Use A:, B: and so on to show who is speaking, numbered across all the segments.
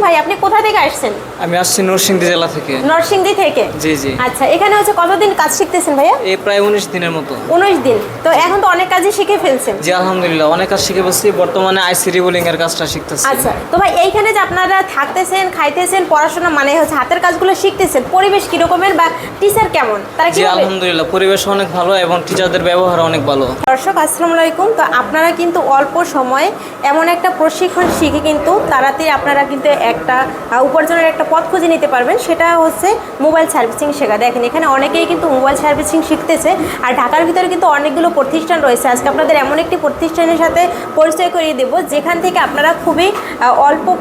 A: ভাই, আপনি কোথা থেকে আসছেন?
B: আমি আসছি নরসিংদী জেলা থেকে।
A: নরসিংদী থেকে?
B: জি জি।
A: আচ্ছা, এখানে হচ্ছে কতদিন কাজ শিখতেছেন ভাইয়া?
B: এই প্রায় 19 দিনের মতো।
A: 19 দিন। তো এখন তো অনেক কাজই শিখে ফেলছেন।
B: জি আলহামদুলিল্লাহ, অনেক কাজ শিখে বসছি, বর্তমানে আইসি রিবোলিং এর কাজটা শিখতেছি।
A: আচ্ছা, তো ভাই এইখানে যে আপনারা থাকতেছেন, খাইতেছেন, পড়াশোনা মানে হচ্ছে হাতের কাজগুলো শিখতেছেন, পরিবেশ কি রকমের বা টিচার কেমন? তারা
B: জি
A: কি?
B: আলহামদুলিল্লাহ, পরিবেশ অনেক ভালো এবং টিচারদের ব্যবহার অনেক ভালো।
A: দর্শক আসসালামু আলাইকুম। তো আপনারা কিন্তু অল্প সময়ে এমন একটা প্রশিক্ষণ শিখে কিন্তু তাড়াতাড়ি আপনারা কিন্তু একটা উপার্জনের একটা পথ খুঁজে নিতে পারবেন। সেটা হচ্ছে মোবাইল সার্ভিসিং শেখা। দেখেন এখানে অনেকেই কিন্তু মোবাইল সার্ভিসিং শিখতেছে, আর ঢাকার ভিতরে কিন্তু অনেকগুলো প্রতিষ্ঠান রয়েছে। আজকে আপনাদের এমন একটি প্রতিষ্ঠানের সাথে পরিচয় করিয়ে দেবো যেখান থেকে আপনারা খুবই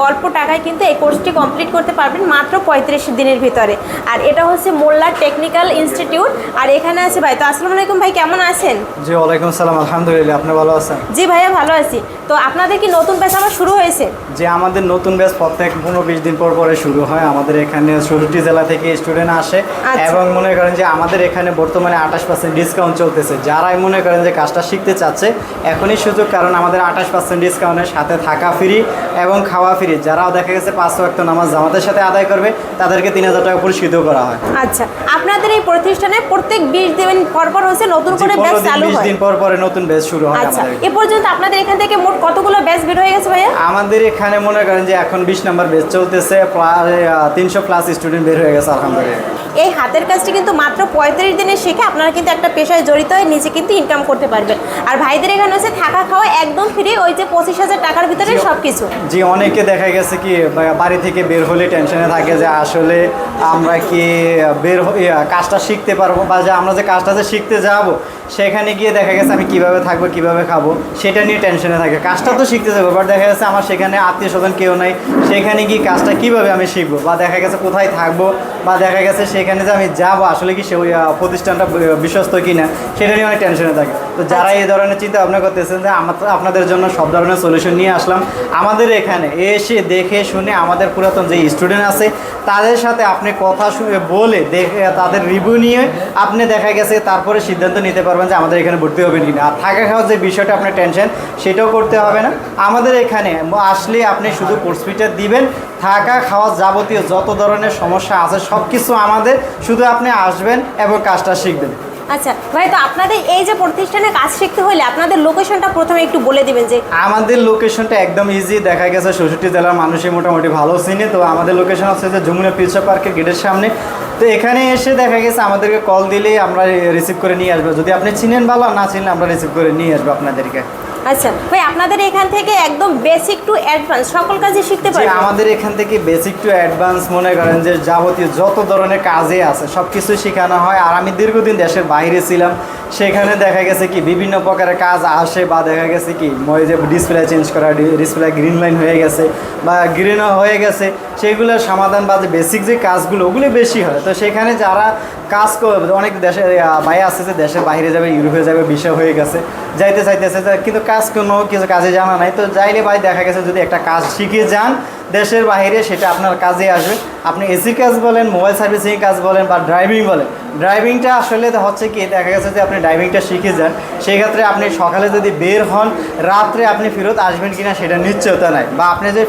A: অল্প টাকায় কিন্তু এই কোর্সটি কমপ্লিট করতে পারবেন মাত্র 35 দিনের ভিতরে। আর এটা হচ্ছে মোল্লা টেকনিক্যাল ইনস্টিটিউট। আর এখানে আছে ভাই। তো আসসালামু আলাইকুম ভাই, কেমন আছেন?
C: জি ওয়ালাইকুম আসসালাম, আলহামদুলিল্লাহ, আপনি ভালো আছেন?
A: জি ভাইয়া, ভালো আছি। তো আপনাদের কি নতুন ব্যাচ আবার শুরু হয়েছে?
C: যে আমাদের নতুন ব্যাচ প্রত্যেক 15-20 দিন পর পরে শুরু হয়। আমাদের এখানে 64 জেলা থেকে স্টুডেন্ট আসে।
A: আচ্ছা।
C: এবং মনে করেন যে আমাদের এখানে বর্তমানে 28% ডিসকাউন্ট চলতেছে। যারাই মনে করেন যে কাজটা শিখতে চাচ্ছে এখনই সুযোগ, কারণ আমাদের 28% ডিসকাউন্টের সাথে থাকা ফ্রি এবং খাওয়া ফ্রি। যারাও দেখা গেছে 5 ওয়াক্ত নামাজ জামাতের সাথে আদায় করবে তাদেরকে 3000 টাকা পুরস্কৃত করা হয়।
A: আচ্ছা, আপনাদের এই প্রতিষ্ঠানে প্রত্যেক 20 দিন পর পর হচ্ছে নতুন করে ব্যাচ চালু হয়?
C: 20 দিন পর পরে নতুন ব্যাচ শুরু হয়।
A: আচ্ছা,
C: আমাদের
A: এ পর্যন্ত আপনাদের এখান থেকে মোট কতগুলো ব্যাচ বের হয়ে গেছে ভাইয়া?
C: আমাদের এখানে মনে করেন যে এখন 20 নম্বর ব্যাচ চলতেছে, প্রায় 300+ স্টুডেন্ট বের হয়ে গেছে আলহামদুলিল্লাহ।
A: এই হাতের কাজটি কিন্তু মাত্র 35 দিনে শিখে আপনারা কিন্তু একটা পেশায় জড়িত হয়ে নিজে কিন্তু ইনকাম করতে পারবেন। আর ভাইদের এখানে হচ্ছে থাকা খাওয়া একদম ফ্রি, ওই যে 25,000 টাকার ভিতরে সব কিছু।
C: জি, অনেকে দেখা গেছে কি বাড়ি থেকে বের হলে টেনশনে থাকে যে আসলে আমরা কি কাজটা শিখতে পারবো, বা যে আমরা যে কাজটা যে শিখতে যাব সেখানে গিয়ে দেখা গেছে আমি কিভাবে থাকবো, কিভাবে খাবো, সেটা নিয়ে টেনশনে থাকে। কাজটা তো শিখতে যাবো, বাট দেখা গেছে আমার সেখানে আত্মীয় স্বজন কেউ নাই, সেখানে গিয়ে কাজটা কিভাবে আমি শিখবো, বা দেখা গেছে কোথায় থাকবো, বা দেখা গেছে সেখানে যে আমি যাবো আসলে কি সে ওই প্রতিষ্ঠানটা বিশ্বস্ত কিনা, সেটা নিয়ে অনেক টেনশনে থাকে। তো যারা এই ধরনের চিন্তা ভাবনা করতেছেন যে আপনাদের জন্য সব ধরনের সলিউশন নিয়ে আসলাম। আমাদের এখানে এসে দেখে শুনে আমাদের পুরাতন যে স্টুডেন্ট আছে তাদের সাথে আপনি কথা শুনে বলে দেখে তাদের রিভিউ নিয়ে আপনি দেখা গেছে তারপরে সিদ্ধান্ত নিতে পারবেন যে আমাদের এখানে ভর্তি হবেন কিনা। আর থাকা খাওয়ার যে বিষয়টা আপনার টেনশন, সেটাও করতে হবে না। আমাদের এখানে আসলে আপনি শুধু কোর্স ফিটা দিবেন, থাকা খাওয়া যাবতীয় যত ধরনের সমস্যা আছে সব কিছু আমাদের, শুধু আপনি আসবেন এবং কাজটা শিখবেন।
A: আচ্ছা ভাই, তো আপনাদের এই যে প্রতিষ্ঠানে কাজ শিখতে হলে আপনাদের লোকেশনটা প্রথমে একটু বলে দিবেন। যে
C: আমাদের লোকেশনটা একদম ইজি, দেখা গেছে 64 জেলার মানুষই মোটামুটি ভালো চিনে। তো আমাদের লোকেশন হচ্ছে যে যমুনা পিৎজা পার্কের গেটের সামনে। তো এখানে এসে দেখা গেছে আমাদেরকে কল দিলেই আমরা রিসিভ করে নিয়ে আসবো। যদি আপনি চিনেন ভালো, না চিনলে আমরা রিসিভ করে নিয়ে আসবো আপনাদেরকে।
A: আচ্ছা ভাই, আপনাদের এখান থেকে একদম বেসিক টু অ্যাডভান্স সকল কাজই শিখতে পারবেন?
C: আমাদের এখান থেকে বেসিক টু অ্যাডভান্স মনে করেন যে যাবতীয় যত ধরনের কাজে আছে সব কিছু শেখানো হয়। আর আমি দীর্ঘদিন দেশের বাইরে ছিলাম, সেখানে দেখা গেছে কি বিভিন্ন প্রকারের কাজ আসে, বা দেখা গেছে কি ওই যে ডিসপ্লে চেঞ্জ করা, ডিসপ্লে গ্রিন লাইন হয়ে গেছে বা গ্রিনও হয়ে গেছে, সেগুলোর সমাধান বা যে বেসিক যে কাজগুলো ওগুলো বেশি হয়। তো সেখানে যারা কাজ অনেক দেশে ভাই আছে যে দেশের বাইরে যাবে, ইউরোপে যাবে, বিষয় হয়ে গেছে, যাইতে চাইতেছে, কিন্তু কাজ কোনো কিছু কাজে জানা নাই। তো যাইলে ভাই দেখা গেছে যদি একটা কাজ শিখে যান দেশের বাইরে, সেটা আপনার কাজে আসবে। আপনি এসি কাজ বলেন, মোবাইল সার্ভিসিং কাজ বলেন, বা ড্রাইভিং বলেন, ড্রাইভিংটা আসলে হচ্ছে কি দেখা গেছে যে আপনি ড্রাইভিংটা শিখে যান, সেই ক্ষেত্রে আপনি সকালে যদি বের হন রাত্রে আপনি ফেরত আসবেন কিনা সেটা নিশ্চয়তা নাই, বা আপনি যে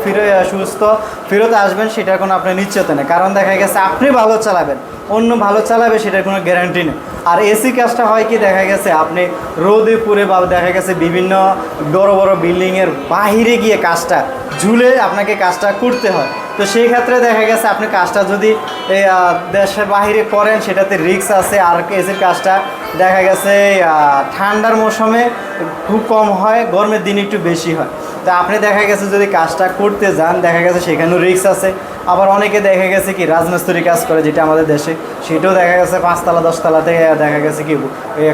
C: সুস্থ ফেরত আসবেন সেটার কোনো আপনার নিশ্চয়তা নেই। কারণ দেখা গেছে আপনি ভালো চালাবেন, অন্য ভালো চালাবে সেটার কোনো গ্যারান্টি নেই। আর এসি কাজটা হয় কি দেখা গেছে আপনি রোদে পুরে, বা দেখা গেছে বিভিন্ন বড় বড় বিল্ডিংয়ের বাহিরে গিয়ে কাজটা ঝুলে আপনাকে কাজটা করতে হয়। তো সেই ক্ষেত্রে দেখা গেছে আপনি কাজটা যদি দেশের বাহিরে করেন সেটাতে রিস্ক আছে। আর এসির কাজটা দেখা গেছে ঠান্ডার মৌসুমে খুব কম হয়, গরমের দিন একটু বেশি হয়। তো আপনি দেখা গেছে যদি কাজটা করতে যান দেখা গেছে সেখানেও রিস্ক আছে। আবার অনেকে দেখা গেছে কি রাজমিস্ত্রি কাজ করে, যেটা আমাদের দেশে, সেটাও দেখা গেছে 5তলা 10তলাতে দেখা গেছে কি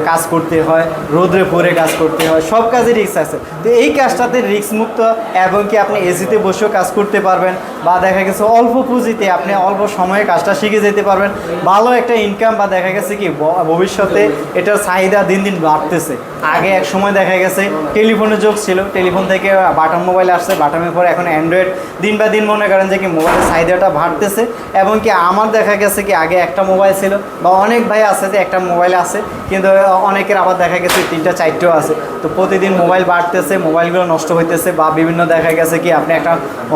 C: কাজ করতে হয়, রোদ্রে পরে কাজ করতে হয়, সব কাজে রিস্ক আছে। তো এই কাজটাতে রিস্ক মুক্ত, এবং কি আপনি এসিতে বসেও কাজ করতে পারবেন, বা দেখা গেছে অল্প পুঁজিতে আপনি অল্প সময়ে কাজটা শিখে যেতে পারবেন, ভালো একটা ইনকাম। বা দেখা গেছে কি ভবিষ্যতে এটার চাহিদা দিন দিন বাড়তেছে। আগে এক সময় দেখা গেছে টেলিফোনের যুগ ছিল, টেলিফোন থেকে বাটন মোবাইল আসছে, বাটনের পরে এখন অ্যান্ড্রয়েড। দিন বা দিন মনে করেন যে কি মোবাইলের চাহিদাটা বাড়তেছে। এবং কি আমার দেখা গেছে কি আগে একটা মোবাইল ছিল, বা অনেক ভাই আছে যে একটা মোবাইল আছে, কিন্তু অনেকের আবার দেখা গেছে 3টা 4টেও আছে। তো প্রতিদিন মোবাইল বাড়তেছে, মোবাইলগুলো নষ্ট হইতেছে, বা বিভিন্ন দেখা গেছে কি আপনি একটা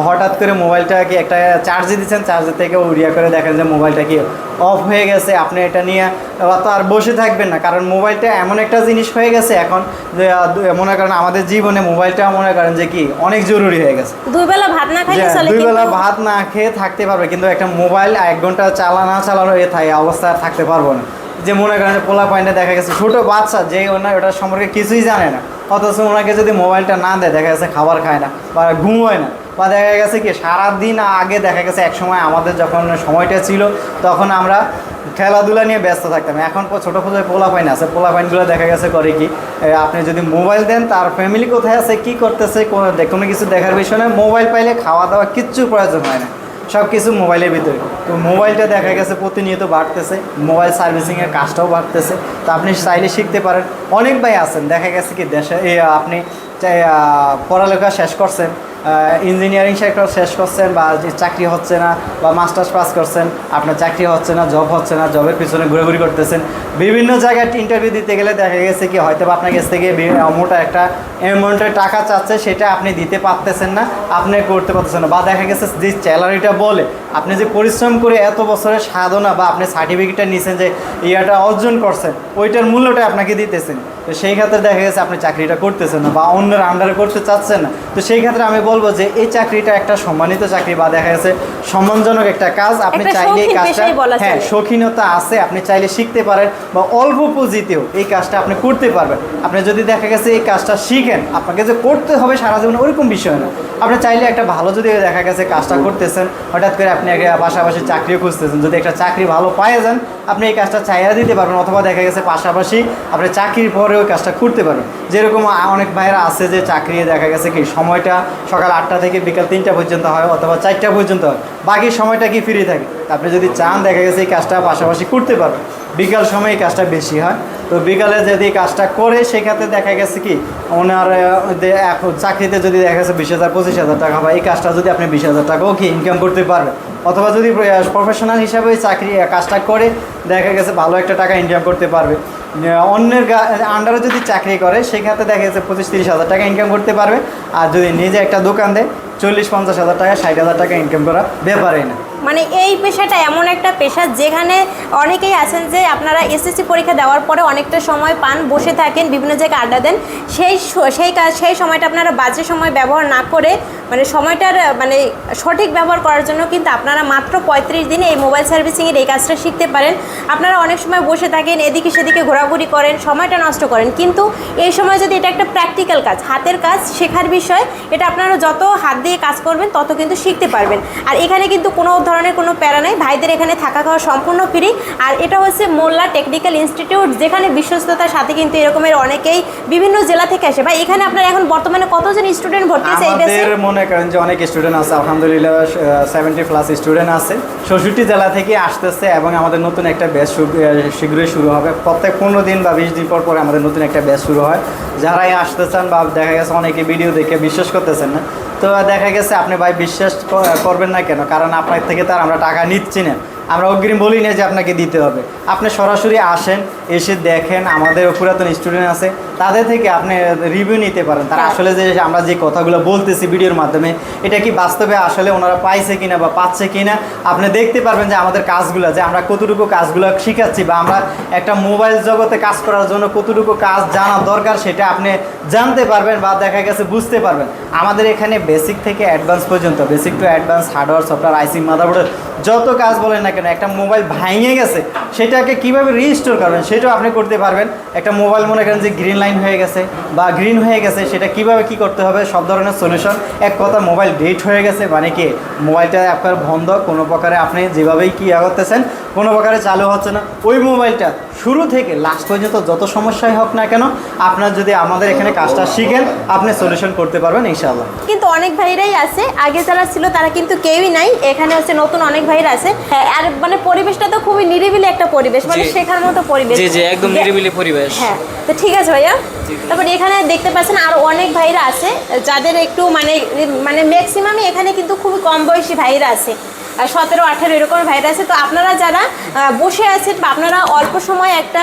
C: হঠাৎ করে মোবাইলটাকে একটা চার্জে দিচ্ছেন, চার্জের থেকে উড়িয়া করে দেখেন যে মোবাইলটা কি অফ হয়ে গেছে। আপনি এটা নিয়ে তো আর বসে থাকবেন না, কারণ মোবাইলটা এমন একটা জিনিস হয়ে গেছে এখন যে মনে করেন আমাদের জীবনে মোবাইলটা মনে করেন যে কি অনেক জরুরি হয়ে গেছে।
A: দুই বেলা ভাত না খাইলে চলে,
C: দুই বেলা ভাত না খেয়ে থাকতে পারবে, কিন্তু একটা মোবাইল 1 ঘন্টা চালানো অবস্থা থাকতে পারবো না। যে মনে করেন যে পোলা পয়েন্টে দেখা গেছে ছোটো বাচ্চা যে ওটার সম্পর্কে কিছুই জানে না, অথচ ওনাকে যদি মোবাইলটা না দেয় দেখা গেছে খাবার খায় না বা ঘুমোয় না, বা দেখা গেছে কি সারাদিন আগে দেখা গেছে এক সময় আমাদের যখন সময়টা ছিল তখন আমরা খেলাধুলা নিয়ে ব্যস্ত থাকতাম। এখন ছোটো ছোটো পোলাপাইন আছে, পোলাপাইনগুলো দেখা গেছে করে কি আপনি যদি মোবাইল দেন তার ফ্যামিলি কোথায় আছে কী করতেছে কোনো কিছু দেখার বিষয় নয়, মোবাইল পাইলে খাওয়া দাওয়া কিচ্ছু প্রয়োজন হয় না, সব কিছু মোবাইলের ভিতরে। তো মোবাইলটা দেখা গেছে প্রতিনিয়ত বাড়তেছে, মোবাইল সার্ভিসিংয়ের কাজটাও বাড়তেছে। তো আপনি চাইলে শিখতে পারেন। অনেক ভাই আছেন দেখা গেছে কি দেশে আপনি পড়ালেখা শেষ করছেন, ইঞ্জিনিয়ারিং সেক্টর শেষ করছেন, বা চাকরি হচ্ছে না, বা মাস্টার্স পাস করছেন, আপনার চাকরি হচ্ছে না, জব হচ্ছে না, জবের পিছনে ঘুরে করতেছেন, বিভিন্ন জায়গায় ইন্টারভিউ দিতে গেলে দেখা গেছে কি হয়তো বা আপনার কাছ থেকে মোটা একটা অ্যামাউন্টের টাকা চাচ্ছে, সেটা আপনি দিতে পারতেছেন না, আপনি করতে পারতেছেন না, বা দেখা গেছে যে স্যালারিটা বলে আপনি যে পরিশ্রম করে এত বছরের সাধনা বা আপনি সার্টিফিকেটটা নিয়েছেন যে ইয়াটা অর্জন করছেন, ওইটার মূল্যটা আপনাকে দিতেছেন। তো সেই ক্ষেত্রে দেখা গেছে আপনি চাকরিটা করতেছেন না, বা অন্যের আন্ডারে করতে চাচ্ছেন না। তো সেই ক্ষেত্রে আমি বলবো যে এই চাকরিটা একটা সম্মানিত চাকরি, বা দেখা গেছে সম্মানজনক একটা কাজ। আপনি চাইলে এই কাজটা, হ্যাঁ শৌখিনতা আছে, আপনি চাইলে শিখতে পারেন, বা অল্প পুঁজিতেও এই কাজটা আপনি করতে পারবেন। আপনি যদি দেখা গেছে এই কাজটা শিখেন, আপনাকে যে করতে হবে সারা জীবন ওরকম বিষয় না। আপনি চাইলে একটা ভালো যদি দেখা গেছে কাজটা করতেছেন, হঠাৎ করে আপনি পাশাপাশি চাকরিও খুঁজতেছেন, যদি একটা চাকরি ভালো পাইয়ে যান আপনি এই কাজটা চাইয়া দিতে পারবেন, অথবা দেখা গেছে পাশাপাশি আপনি চাকরির পরে ওই কাজটা করতে পারবেন। যেরকম অনেক ভাইয়েরা আছে যে চাকরি দেখা গেছে কি সময়টা সকাল 8টা থেকে বিকাল 3টা পর্যন্ত হয়, অথবা 4টা পর্যন্ত হয়, বাকি সময়টা কি ফ্রি থাকে। আপনি যদি চান দেখা গেছে এই কাজটা পাশাপাশি করতে পারবেন, বিকাল সময় এই কাজটা বেশি হয়। তো বিকালে যদি কাজটা করে সেক্ষেত্রে দেখা গেছে কি ওনার চাকরিতে যদি দেখা গেছে 20,000 25,000 টাকা, বা এই কাজটা যদি আপনি 20,000 টাকাও কি ইনকাম করতে পারবেন, অথবা যদি প্রফেশনাল হিসাবে চাকরি কাজটা করে দেখা গেছে ভালো একটা টাকা ইনকাম করতে পারবে। অন্যের আন্ডারে যদি চাকরি করে সেক্ষেত্রে দেখা গেছে 25-30,000 টাকা ইনকাম করতে পারবে। আর যদি নিজে একটা দোকান দেয় 40-50,000 টাকা 60,000 টাকা ইনকাম করা ব্যাপারই না।
A: মানে এই পেশাটা এমন একটা পেশা যেখানে অনেকেই আছেন যে আপনারা এসএসসি পরীক্ষা দেওয়ার পরে অনেকটা সময় পান, বসে থাকেন, বিভিন্ন জায়গায় আড্ডা দেন, সেই সময়টা আপনারা বাজে সময় ব্যবহার না করে মানে সময়টার মানে সঠিক ব্যবহার করার জন্য কিন্তু আপনারা মাত্র 35 দিনে এই মোবাইল সার্ভিসিংয়ের এই কাজটা শিখতে পারেন। আপনারা অনেক সময় বসে থাকেন, এদিকে সেদিকে ঘোরাঘুরি করেন, সময়টা নষ্ট করেন, কিন্তু এই সময় যদি এটা একটা প্র্যাকটিক্যাল কাজ, হাতের কাজ, শেখার বিষয়, এটা আপনারা যত হাত দিয়ে কাজ করবেন তত কিন্তু শিখতে পারবেন। আর এখানে কিন্তু কোনো ধরনের কোনো প্যারা নাই, ভাইদের এখানে থাকা খাওয়া সম্পূর্ণ ফ্রি। আর এটা হচ্ছে মোল্লা টেকনিক্যাল ইনস্টিটিউট, যেখানে বিশ্বস্ততার সাথে কিন্তু এরকমের অনেকেই বিভিন্ন জেলা থেকে আসে। ভাই এখানে আপনার এখন বর্তমানে কতজন স্টুডেন্ট ভর্তি আছে এই ব্যাচে?
C: আমাদের মনে করেন যে অনেক স্টুডেন্ট আছে, আলহামদুলিল্লাহ 70+ স্টুডেন্ট আছে, 66 জেলা থেকে আসতেছে, এবং আমাদের নতুন একটা ব্যাচ শীঘ্রই শুরু হবে। প্রত্যেক 15 দিন বা 20 দিন পর আমাদের নতুন একটা ব্যাচ শুরু হয়। যারাই আসতে চান বা দেখা গেছে অনেকে ভিডিও দেখে বিশ্বাস করতেছেন না, তো দেখা গেছে আপনি ভাই বিশ্বাস করবেন না কেন, কারণ আপনার থেকে তার আমরা টাকা নিচ্ছি না, আমরা অগ্রিম বলি না যে আপনাকে দিতে হবে। আপনি সরাসরি আসেন, এসে দেখেন, আমাদের পুরাতন স্টুডেন্ট আছে তাদের থেকে আপনি রিভিউ নিতে পারেন, তারা আসলে যে আমরা যে কথাগুলো বলতেছি ভিডিওর মাধ্যমে এটা কি বাস্তবে আসলে ওনারা পাইছে কিনা বা পাচ্ছে কিনা, আপনি দেখতে পারবেন যে আমাদের কাজগুলো যে আমরা কতটুকু কাজগুলো শিখাচ্ছি, বা আমরা একটা মোবাইল জগতে কাজ করার জন্য কতটুকু কাজ জানা দরকার সেটা আপনি জানতে পারবেন, বা দেখা গেছে বুঝতে পারবেন। আমাদের এখানে বেসিক থেকে অ্যাডভান্স পর্যন্ত, basic to advance, hardware, software, IC, মাদারবোর্ডের যত কাজ বলেন না কেন, একটা মোবাইল ভেঙে গেছে সেটাকে কিভাবে রিস্টোর করবেন সেটাও আপনি করতে পারবেন। একটা মোবাইল মনে করেন যে গ্রিন লাইন হয়ে গেছে বা গ্রিন হয়ে গেছে, সেটা কিভাবে কি করতে হবে সব ধরনের সলিউশন। এক কথা মোবাইল ডেট হয়ে গেছে মানে কি মোবাইলটা আপনার বন্ধ, কোনো প্রকারে আপনি যেভাবেই কি করতেছেন কোনো প্রকারে চালু হচ্ছে না, ওই মোবাইলটা শুরু থেকে লাস্ট পর্যন্ত যত সমস্যাই হোক না কেন আপনার যদি আমাদের এখানে কাজটা শিখেন আপনি সলিউশন করতে পারবেন ইনশাআল্লাহ।
A: কিন্তু অনেক ভাইরাই আছে, আগে যারা ছিল তারা কিন্তু কেউই নাই, এখানে হচ্ছে নতুন অনেক ভাইরা আছে। হ্যাঁ, আর মানে পরিবেশটা তো খুবই নিরিবিলি একটা পরিবেশ, মানে শেখার মতো পরিবেশ।
B: জি জি, একদম নিরিবিলি পরিবেশ।
A: হ্যাঁ, তো ঠিক আছে ভাইয়া। তারপর এখানে দেখতে পাচ্ছেন আরো অনেক ভাইরা আছে যাদের একটু মানে ম্যাক্সিমামই এখানে কিন্তু খুবই কম বয়সী ভাইরা আছে। 17-18 এরকম ভাইরা আছে। তো আপনারা যারা বসে আছেন বা আপনারা অল্প সময় একটা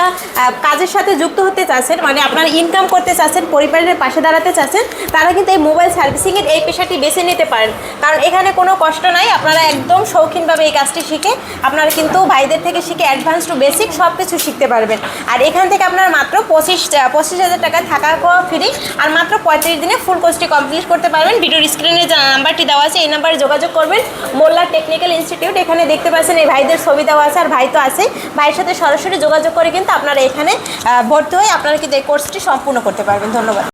A: কাজের সাথে যুক্ত হতে চাচ্ছেন, মানে আপনারা ইনকাম করতে চাচ্ছেন, পরিবারের পাশে দাঁড়াতে চাচ্ছেন, তারা কিন্তু এই মোবাইল সার্ভিসিংয়ের এই পেশাটি বেছে নিতে পারেন। কারণ এখানে কোনো কষ্ট নাই, আপনারা একদম শৌখিনভাবে এই কাজটি শিখে আপনারা কিন্তু ভাইদের থেকে শিখে অ্যাডভান্স টু বেসিক সব কিছু শিখতে পারবেন। আর এখান থেকে আপনারা মাত্র 25,000 টাকা থাকা খাওয়া ফ্রি, আর মাত্র 35 দিনে ফুল কোর্সটি কমপ্লিট করতে পারবেন। ভিডিওর স্ক্রিনে যে নাম্বারটি দেওয়া আছে এই নাম্বারে যোগাযোগ করবেন। মোল্লা টেকনিক্যাল ইনস্টিটিউট, এখানে দেখতে পাচ্ছেন এই ভাইদের ছবি দেওয়া আছে, আর ভাই তো আছে, ভাইয়ের সাথে সরাসরি যোগাযোগ করে কিন্তু আপনারা এখানে ভর্তি হয়ে আপনারা কিন্তু এই কোর্সটি সম্পূর্ণ করতে পারবেন। ধন্যবাদ।